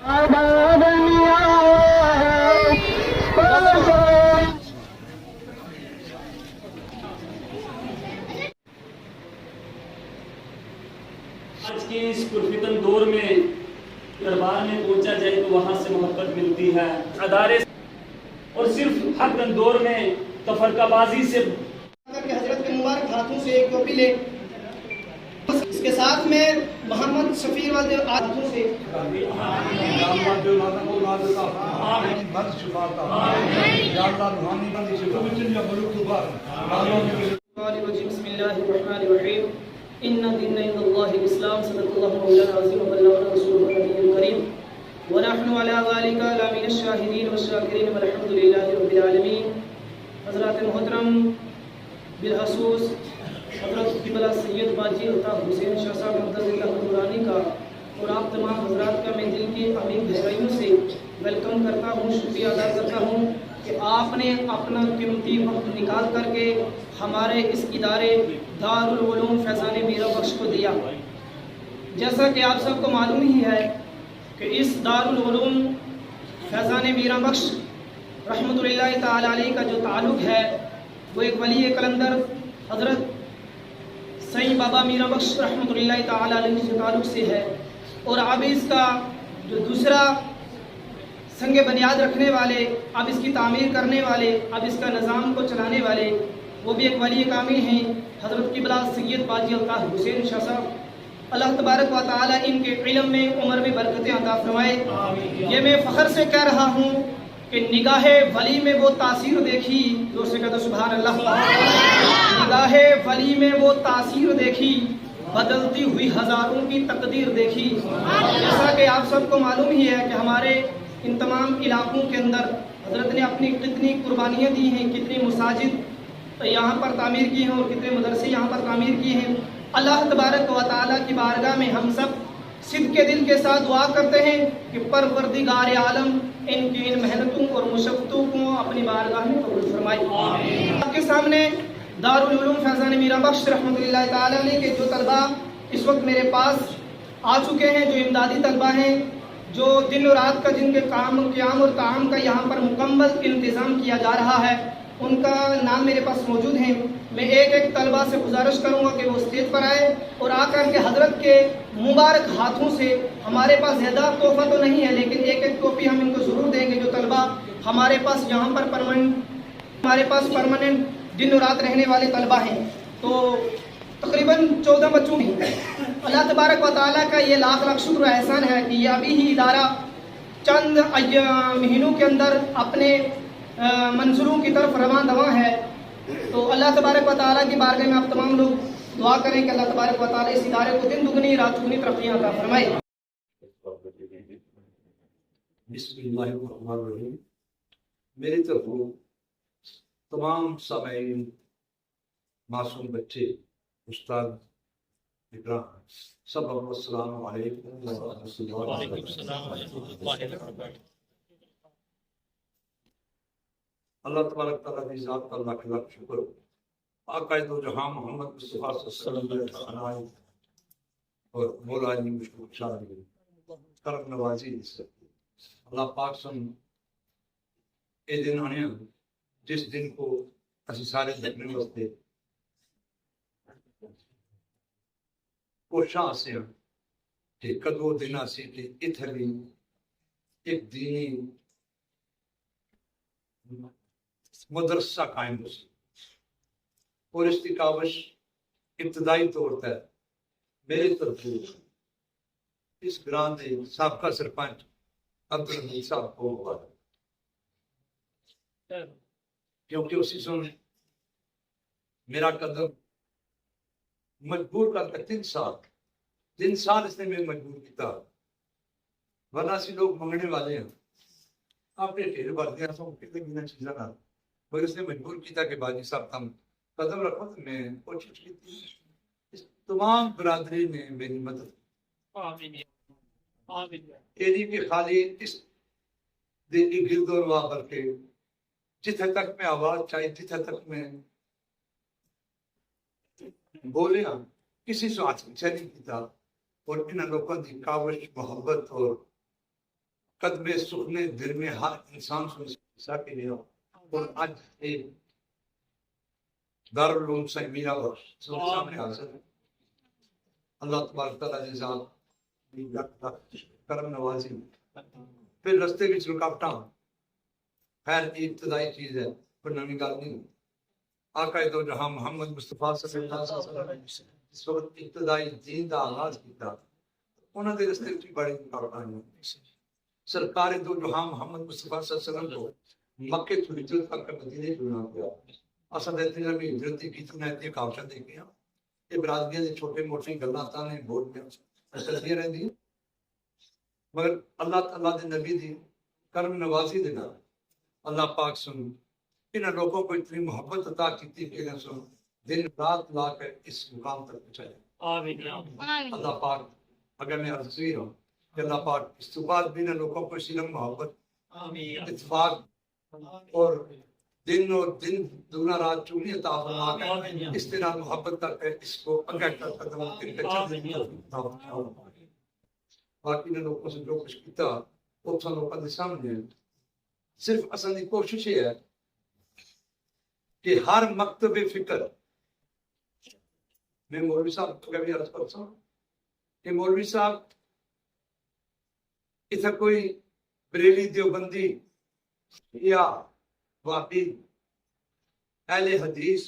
آج کے اس پرفتن دور میں دربار میں پہنچا جائے تو وہاں سے محبت ملتی ہے، ادارے اور صرف حق دور میں تفرقہ بازی سے حضرت کے مبارک ہاتھوں سے ایک ٹوپی لے، اس کے ساتھ میں محمد شفیع والے ہاتھوں سے بسم اللہ الرحمن الرحیم ان دین عند اللہ الاسلام صدق اللہ مولانا العظیم وبلغنا رسوله النبی الکریم ونحن علی ذلک لمن الشاہدین والشاکرین والحمد للہ رب العالمین۔ حضرات محترم، بالخصوص حضرت قبلہ سید باجی الطاف حسین شاہ صاحب مقدس اللہ نورانی کا اور آپ تمام حضرات کا میں دل کی عمیق گہرائیوں سے ویلکم کرتا ہوں، شکریہ ادا کرتا ہوں کہ آپ نے اپنا قیمتی وقت نکال کر کے ہمارے اس ادارے دارالعلوم فیضان میرا بخش کو دیا۔ جیسا کہ آپ سب کو معلوم ہی ہے کہ اس دارالعلوم فیضان میرا بخش رحمۃ اللہ تعالی علیہ کا جو تعلق ہے وہ ایک ولی قلندر حضرت سید بابا میرا بخش رحمۃ اللہ تعالی علیہ سے تعلق سے ہے، اور اب اس کا جو دوسرا سنگ بنیاد رکھنے والے، اب اس کی تعمیر کرنے والے، اب اس کا نظام کو چلانے والے وہ بھی ایک ولی کامل ہیں، حضرت قبلہ سید باجی الطاف حسین شاہ صاحب۔ اللہ تبارک و تعالی ان کے علم میں، عمر میں برکتیں عطا فرمائے۔ یہ میں فخر سے کہہ رہا ہوں کہ نگاہ ولی میں وہ تاثیر دیکھی، زور سے کہتے سبحان اللہ، نگاہ ولی میں وہ تاثیر دیکھی، بدلتی ہوئی ہزاروں کی تقدیر دیکھی۔ جیسا کہ آپ سب کو معلوم ہی ہے کہ ہمارے ان تمام علاقوں کے اندر حضرت نے اپنی کتنی قربانیاں دی ہیں، کتنی مساجد یہاں پر تعمیر کی ہیں اور کتنے مدرسے یہاں پر تعمیر کی ہیں۔ اللہ تبارک و تعالیٰ کی بارگاہ میں ہم سب صدق کے دل کے ساتھ دعا کرتے ہیں کہ پروردگار عالم ان کی ان محنتوں اور مشقتوں کو اپنی بارگاہ میں قبول فرمائے۔ آپ کے سامنے دارالعلوم فیضان میرا بخش رحمۃ اللہ تعالی علیہ کے جو طلبہ اس وقت میرے پاس آ چکے ہیں، جو امدادی طلبہ ہیں، جو دن و رات کا جن کے قیام اور تعام کا یہاں پر مکمل انتظام کیا جا رہا ہے، ان کا نام میرے پاس موجود ہیں۔ میں ایک ایک طلبہ سے گزارش کروں گا کہ وہ اسٹیج پر آئے اور آ کر کے حضرت کے مبارک ہاتھوں سے، ہمارے پاس زیادہ تحفہ تو نہیں ہے لیکن ایک ایک ٹوپی ہم ان کو ضرور دیں گے، جو طلبہ ہمارے پاس یہاں پر پرماننٹ دن و رات رہنے والے طلبہ ہیں، تو تقریباً 14 بچوں میں اللہ تبارک و تعالیٰ کا یہ لاکھ لاکھ شکر و احسان ہے کہ یہ ابھی ہی ادارہ چند مہینوں کے اندر اپنے منصوروں کی طرف رواں دواں ہے۔ تو اللہ تبارک و تعالیٰ کی بارگاہ میں آپ تمام لوگ دعا کریں کہ اللہ تبارک و تعالیٰ اس ادارے کو دن دگنی رات چگنی ترقیاں عطا فرمائے۔ بسم اللہ الرحمن الرحیم۔ میری طرف تمام سامعین، معصوم بچے، استاد اکرام، سب کو السلام علیکم ورحمۃ اللہ۔ اللہ تبارک تعالیٰ کی ذات کا لاکھ لاکھ شکر، آقا دو جہاں محمد مصطفیٰ صلی اللہ علیہ وسلم اور مولا علی مشکل شاہ کرم نوازی اللہ پاک سن اے دن آنے جس دن کو اسی سارے دیکھنے واسطے کوشاں سے کہ کدو دن آسی کہ اتھلی ایک دینی مدرسہ قائم ہو سی، اور اس کی کاوش ابتدائی طور پر میری طرف اس گران دے سابقہ سرپنچ عبدالحمید صاحب کو ہوا، کیونکہ اسی سن میرا قدم مجبور کر کے 3 سال اس نے میں مجبور کیتا، ورنہ اسی لوگ منگنے والے ہیں اپنے ٹھیرے بھر دیا سو کتنے بنا چیزیں نہ، مگر اس نے مجبور کیتا کہ باجی صاحب تم قدم رکھو، تو میں کوشش کی تھی اس تمام برادری نے میری مدد ایدی کی خالی اس دل کی گرد اور وہاں پر کے جتھے تک میں آواز چاہی جتھے تک میں بولے ہاں کسی سے آج نہیں کیتا، اور ان لوگوں کی کاوش محبت اور قدم سخنے دل میں ہر انسان سن کے لیا اور آج ایک دارالعلوم سے میرا سامنے حاصل ہے. اللہ تبارک تعالیٰ جزاک کرم نوازی. پھر رستے وچ رکاوٹاں خیر ابتدائی چیز ہے پر نویں گل نہیں. آقا دو جہاں محمد مصطفیٰ صلی اللہ علیہ وسلم اس وقت ابتدائی دین دا آغاز کیتا انہاں دے رستے وچ بڑی رکاوٹاں آئیں. سرکار دو جہاں محمد مصطفیٰ صلی اللہ علیہ وسلم کو مکے تو ہجرت کر کے مدینے جانا پیا. اساں دے اتنے بھی ہجرت کی کتنا اتنی کاوشاں دیکھیاں. یہ برادریاں دے چھوٹے موٹے گلاں تانے بول کے چلدیاں رہندیاں مگر اللہ تعالیٰ دے نبی دی کرم نوازی دے نال اللہ پاک سن انہاں لوگوں کو اتنی محبت عطا کی کہ انہاں سن دن رات لا کر اس مقام تک پہنچایا. آمین. اللہ پاک اگر میں عرض ہوں کہ اللہ پاک اس کے بعد بھی انہاں لوگوں کو اسی محبت اتفاق اور دن اور دن دونا رات چولی عطا فرما کر اس طرح محبت کر کے اس کو اگے تک قدم کر باقی نے لوگوں سے جو کچھ کیتا وہ سن لوگوں کے سامنے. صرف اصل کی کوشش یہ ہے کہ ہر مکتب فکر میں مولوی صاحب کو بھی عرض کرتا ہوں کہ مولوی صاحب اتنا کوئی بریلی دیوبندی یا واقعی اہل حدیث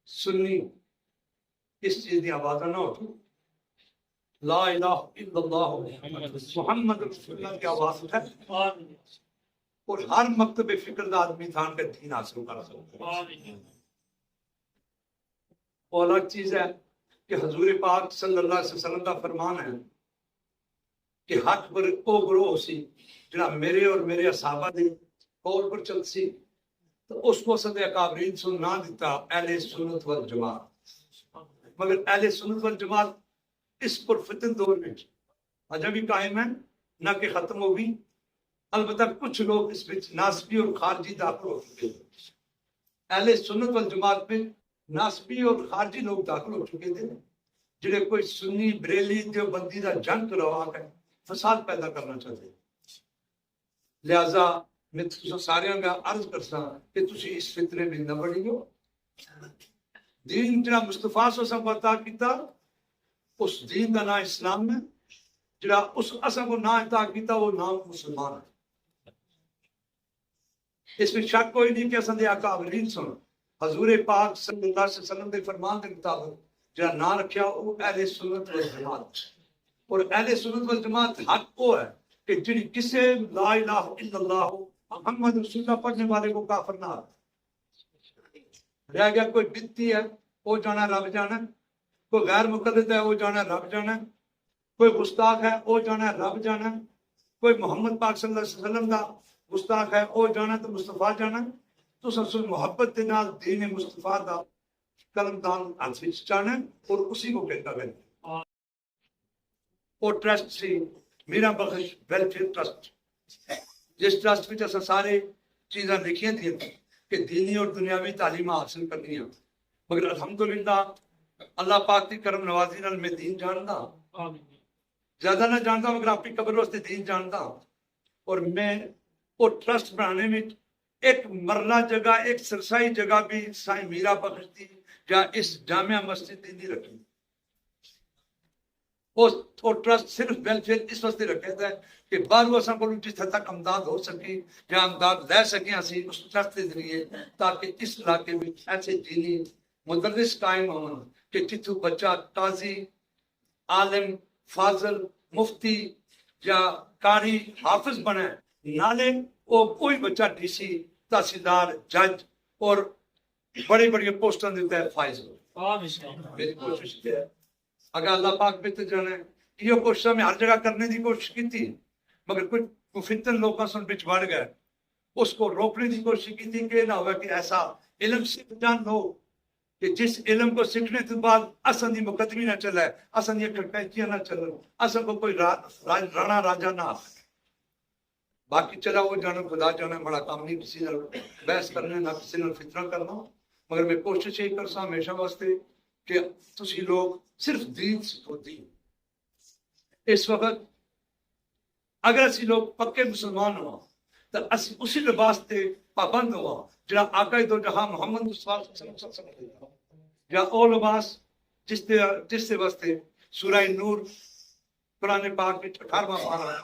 سنی اس چیز کی آواز نہ اٹھو. لا الہ الا اللہ محمد رسول اللہ کی آواز ہے اور ہر مکتب فکر دا آدمی تھان کے دین حاصل کر سکتا ہے. اور الگ چیز ہے کہ حضور پاک صلی اللہ علیہ وسلم کا فرمان ہے کہ حق پر او گروہ سی جنہاں میرے اور میرے اصحابہ دے قول پر چل سی تو اس کو صد اکابرین سن نہ دیتا اہل سنت والجماعت. مگر اہل سنت والجماعت اس پر فتن دور میں اجا بھی قائم ہے نہ کہ ختم ہوگی. البتہ کچھ لوگ اس میں ناسبی اور خارجی داخل ہو چکے ہیں. اہل سنت والجماعت میں ناسبی اور خارجی لوگ داخل ہو چکے تھے جنہیں کوئی سنی بریلی دیوبندی دا جنگ کروا کر فساد پیدا کرنا چاہتے. لہذا میں سارے کا عرض کرتا کہ تسی اس فتنے میں نہ بڑی ہو. دین جنہاں مصطفیٰ صلی اللہ علیہ وسلم عطا کیتا اس دین کا نام اسلام ہے. جڑا اس اصل کو نام عطا کیتا وہ نام مسلمان ہے. اس میں شک کوئی نہیں کہ اصل دے آقا اولین سن حضور پاک صلی اللہ علیہ وسلم دے فرمان کے مطابق جڑا نام رکھیا وہ اہل سنت والجماعت. اور اہل سنت والجماعت حق وہ ہے کہ جڑی کسے لا الہ الا اللہ محمد رسول اللہ پڑھنے والے کو کافر نہ رہ گیا. کوئی بدتی ہے وہ جانا رب جانا, کوئی غیر مقلد ہے وہ جانا رب جانا, کوئی گستاخ ہے وہ جانا رب جانا, کوئی محمد پاک صلی اللہ علیہ وسلم کا گستاخ ہے وہ جانا تو مصطفیٰ جانا. تو سب محبت کے نال دین مصطفیٰ کا قلم دان ہاتھ جانا اور اسی کو کہتا ہے. اور ٹرسٹ سی میرا بخش ویلفیئر ٹرسٹ جس ٹرسٹ میں اصل سارے چیزاں لکھیاں تھیں کہ دینی اور دنیاوی تعلیم حاصل کرنی ہے. مگر الحمدللہ اللہ پاک کی کرم نوازی نال میں دین جانتا زیادہ نہ جانتا مگر اپنی قبر واسطے دین جانتا. اور میں وہ ٹرسٹ بنانے میں ایک مرلہ جگہ ایک سرسائی جگہ بھی سائیں میرا بخش دی یا اس جامعہ مسجد دی نہیں رکھی. وہ ٹرسٹ صرف ویلفیئر اس واسطے رکھا ہے کہ باہر اساں کو جس حد تک امداد ہو سکی یا امداد لے سکیں اسی اس ٹرسٹ کے ذریعے تاکہ اس علاقے میں ایسے دینی مدرس قائم ہوں کہ جتوں بچہ قاضی عالم فاضل مفتی یا قاری حافظ بنے نالے وہ کوئی بچہ ڈی سی تحصیلدار جج اور بڑی بڑی پوسٹوں دیتا ہے فائز ہو. میری کوشش کیا ہے اگر اللہ پاک بہتر جانے یہ کوشش میں ہر جگہ کرنے کی کوشش کی تھی مگر کچھ مفتن لوگوں سے بچ بڑھ گئے اس کو روکنے کی کوشش کی تھی کہ نہ ہوا کہ ایسا علم سیکھ جان ہو کہ جس علم کو سیکھنے کے بعد اصل یہ مقدمی نہ چلے اصل یہ کٹکیاں نہ چلے اصل کو کوئی رانا راجا نہ آ سکے. باقی چلا وہ جانا خدا جانا بڑا کام نہیں کسی نے بحث کرنے نہ کسی نے فتنہ کرنا. مگر میں کوشش یہی کرسا ہمیشہ واسطے کہ تسی لوگ صرف دین سکھو. دین اس وقت اگر اسی لوگ پکے مسلمان ہوا تو اسی اسی لباس تے پابند ہوا جڑا آقا دو جہاں محمد مصطفیٰ صلی اللہ علیہ وسلم یا او لباس جس سے واسطے سورہ نور قرآن پاک میں 18واں پارہ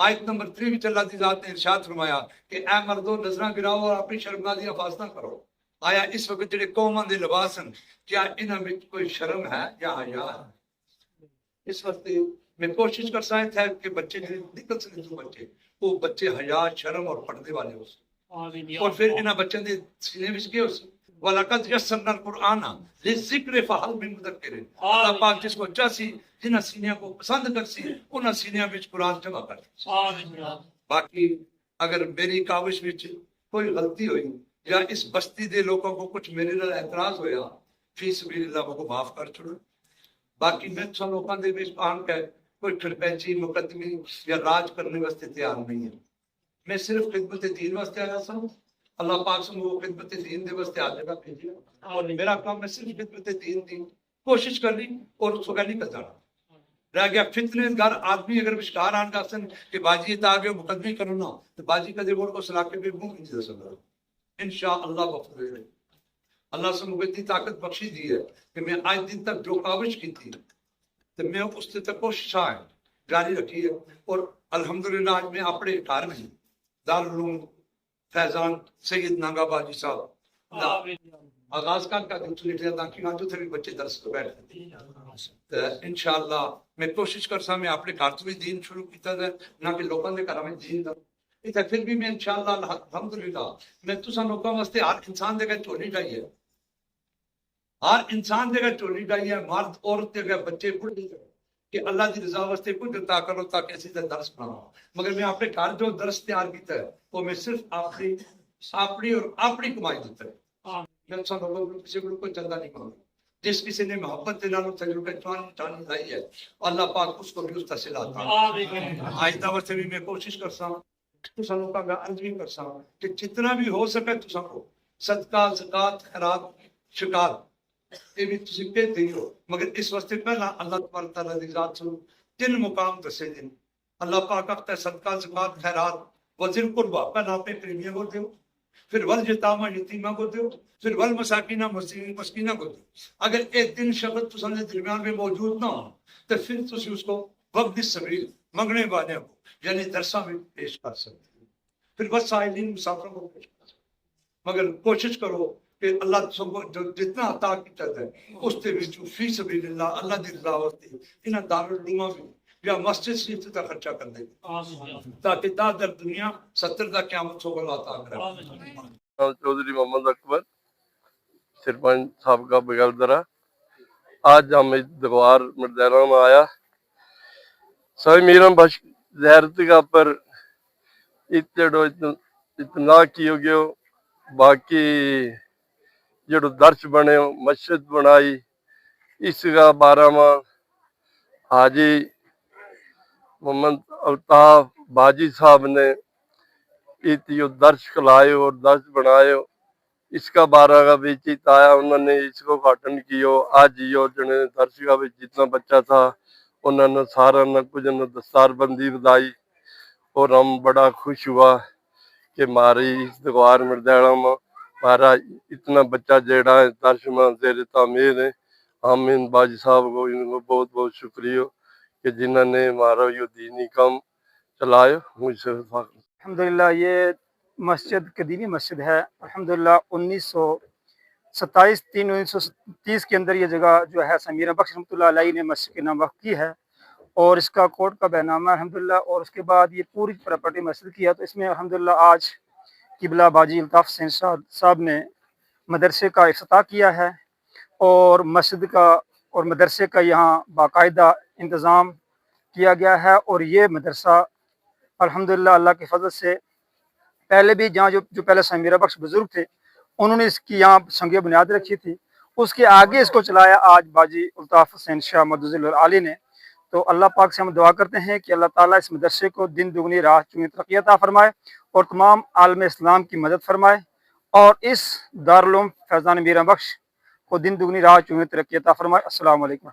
آیت نمبر 3 میں اللہ دی ذات نے ارشاد فرمایا کہ اے مردو نظراں گراؤ اور اپنی شرمگاہی حفاظت نہ کرو. آیا اس وقت جڑے قوماں دے لباس ہیں کیا انہاں وچ کوئی شرم ہے یا حیا ہے؟ اس وقت میں کوشش کر سکتا ہے کہ بچے نکل سکتے جو بچے وہ بچے حیا شرم اور پردے والے ہو سکتے اور پھر انہاں بچوں دے سینے وچ کے ہو سکتے وَلَقَدْ يَسَّرْنَا الْقُرْآنَ لِلذِّكْرِ فَهَلْ مِن مُدَّكِرٍ. اللہ پاک جس کو چاسی جنہاں سینیاں کو پسند کرسی انہاں سینیاں وچ قرآن جمع کر. باقی اگر میری کاوش وچ کوئی غلطی ہوئی یا اس بستی دے لوگوں کو کچھ میرے نال اعتراض ہویا فی سبیل اللہ کو معاف کر چھوڑو. باقی میں سب لوگوں دے وچ آن کے کوئی پھرپیچی مقدمی یا راج کرنے واسطے تیار نہیں ہے. میں صرف خدمت دین واسطے آیا سا. اللہ پاک سے وہ خدمت دین دے واسطے آ جگہ بھیجی اور میرا کام ہے صرف خدمت دین دی کوشش کرنی اور اس کو نہیں کر جانا. رہ گیا فتنے گھر آدمی اگر وشکار آن کا سن کہ باجی تا آگے مقدمی کرنا تو باجی کا دیور کو سلاکے بھی منہ نہیں دے سکتا. انشاءاللہ وقت دے اللہ سے مجھے اتنی طاقت بخشی دی ہے کہ میں آج دن تک جو کاوش کی تھی تو میں اس سے تک کوشش جاری رکھی ہے اور الحمدللہ آج میں اپنے گھر میں دارالعلوم فیضان سید نانگا باجی صاحب آغاز کا دوسری تاکہ آج تھے بچے درس کو بیٹھتے ہیں. انشاءاللہ میں کوشش کرسا میں اپنے گھر تو بھی دین شروع کیتا ہے نہ کہ لوگوں نے گھر میں دین دا اتنا پھر بھی میں انشاءاللہ الحمدللہ میں تساں لوگوں واسطے ہر انسان دے گا چولی ڈائی ہے ہر انسان دے گا چولی ڈائی ہے مرد عورت دے گا بچے بڑھے کہ اللہ دی رضا واسطے کچھ عطا کرو تاکہ اسی تے درس پڑھاؤں. مگر میں اپنے گھر جو درس تیار کیتا ہے وہ میں صرف اپنی کمائی دیتا ہے. میں سب لوگوں کو کسی کو کوئی چندہ نہیں کروں. جس کسی نے محبت دلانوں تجربہ چانی لائی ہے اللہ پاک اس کو بھی اس تحصیل آتا ہے. آئندہ واسطے بھی میں کوشش کرتا ہوں تو سنوں کا عرض بھی کرتا ہوں کہ جتنا بھی ہو سکے تو سنو صدقہ زکات خیرات شکار یہ بھی تسی کہتے ہی ہو مگر اس واسطے پہلا اللہ تبارک تعالیٰ دی ذات سنو 3 مقام دسے دن. اللہ پاک کہتا ہے صدقہ زکات خیرات وذی القربیٰ پہلا اپنے قریبیوں کو دیو پھر والیتامیٰ یتیمہ کو دیو پھر والمساکین مسکینہ کو دیو. اگر ایک دن شخص تساں دے درمیان میں موجود نہ ہو تو پھر تسی اس کو وقت السبیل منگنے والے کو یعنی درساں میں پیش کر سکتے پھر وسائلین مسافروں کو پیش کر سکتے. مگر کوشش کرو کہ اللہ سب کو جو جتنا عطا کیتا ہے اس تے وچ فی سبیل اللہ اللہ دی رضا واسطے انہاں دارالعلوم میں یا مسجد شریف تے خرچہ کر دے تاکہ در دنیا 70 دا قیامت سو اللہ عطا کرے. چودھری محمد اکبر سرپنچ صاحب کا بگلدرا. آج ہم دوار مردیرہ میں آیا سوئی میرم بخش زیارت کا پر اتنا کیو گیو باقی جڑو درس بنے مسجد بنائی اس کا بارہ ماہ حاجی محمد الطاف باجی صاحب نے اتیو درس کھلائے اور درس بنائے اس کا بارہ کا بھی چیت آیا انہوں نے اس کو کھاٹن کیو آج یہ جنے درس کا بھی جتنا بچہ تھا انہوں نے سارا نہ کچھ نہ دستار بندی بدائی اور ہم بڑا خوش ہوا کہ ہماری اس دوار مردیڑا میں ہمارا اتنا بچہ جیڑا ہے درس میں زیر تعمیر ہے. ہم ان باجی صاحب کو ان کو بہت بہت شکریہ کہ جنہوں نے ہمارا یہ دینی کام چلائے. مجھ سے الحمدللہ یہ مسجد قدیمی مسجد ہے. الحمدللہ 1927 کے اندر یہ جگہ جو ہے سمیرہ بخش رحمۃ اللہ علیہ نے مسجد کے نام وقف کی ہے اور اس کا کورٹ کا بینامہ الحمدللہ. اور اس کے بعد یہ پوری پراپرٹی مسجد کی ہے. تو اس میں الحمدللہ آج قبلہ باجی الطاف حسین صاحب نے مدرسے کا افتتاح کیا ہے اور مسجد کا اور مدرسے کا یہاں باقاعدہ انتظام کیا گیا ہے. اور یہ مدرسہ الحمدللہ اللہ کے فضل سے پہلے بھی جہاں جو پہلے سمیرہ بخش بزرگ تھے انہوں نے اس کی یہاں سنگ بنیاد رکھی تھی. اس کے آگے اس کو چلایا آج باجی الطاف حسین شاہ مدذل العالی نے. تو اللہ پاک سے ہم دعا کرتے ہیں کہ اللہ تعالیٰ اس مدرسے کو دن دگنی رات چگنی ترقی عطا فرمائے اور تمام عالم اسلام کی مدد فرمائے اور اس دارالعلوم فیضان میرم بخش کو دن دگنی رات چگنی ترقی عطا فرمائے. السلام علیکم.